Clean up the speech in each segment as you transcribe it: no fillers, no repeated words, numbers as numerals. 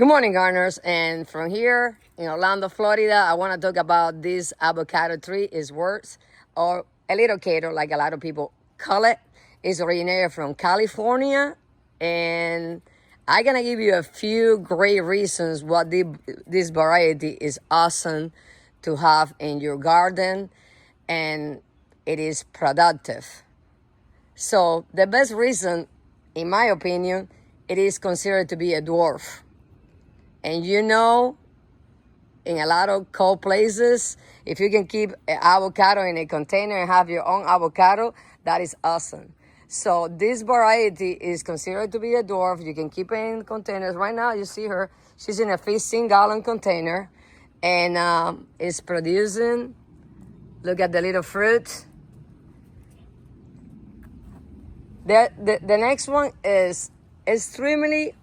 Good morning, gardeners. And from here in Orlando, Florida, I want to talk about this avocado tree. Is Wurtz or a Littlecado, like a lot of people call it. It's originated from California, and I'm gonna give you a few great reasons why this variety is awesome to have in your garden, and it is productive. So the best reason, in my opinion, it is considered to be a dwarf. And in a lot of cold places, if you can keep an avocado in a container and have your own avocado, that is awesome. So this variety is considered to be a dwarf. You can keep it in containers. Right now, you see her. She's in a 15-gallon container, and it's producing. Look at the little fruit. The next one is extremely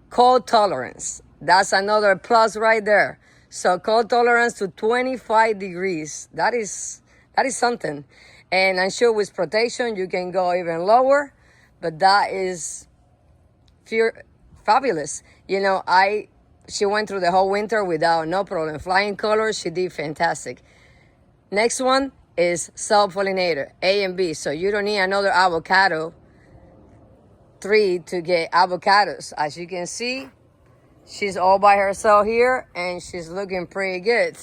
cold tolerance. That's another plus right there. So cold tolerance to 25 degrees. That is something. And I'm sure with protection you can go even lower, but that is fabulous. She went through the whole winter without no problem. Flying colors, she did fantastic. Next one is self-pollinator, A and B. So you don't need another avocado tree to get avocados. As you can see, she's all by herself here, and she's looking pretty good.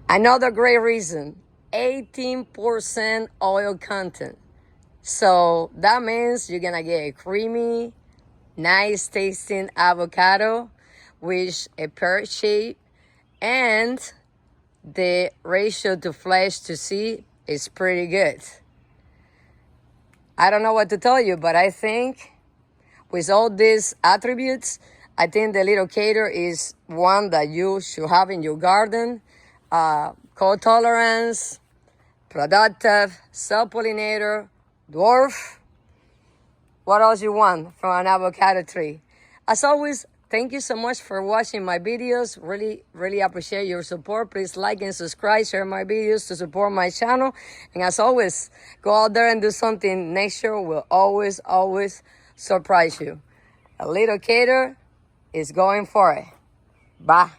Another great reason, 18% oil content. So that means you're gonna get a creamy, nice tasting avocado with a pear shape, and the ratio to flesh to seed is pretty good. I don't know what to tell you, but I think with all these attributes, I think the Littlecado is one that you should have in your garden. Cold tolerance, productive, self-pollinator, dwarf. What else you want from an avocado tree? As always, thank you so much for watching my videos. Really, really appreciate your support. Please like and subscribe, share my videos to support my channel. And as always, go out there and do something. Nature will always, always surprise you. A Littlecado is going for it. Bye.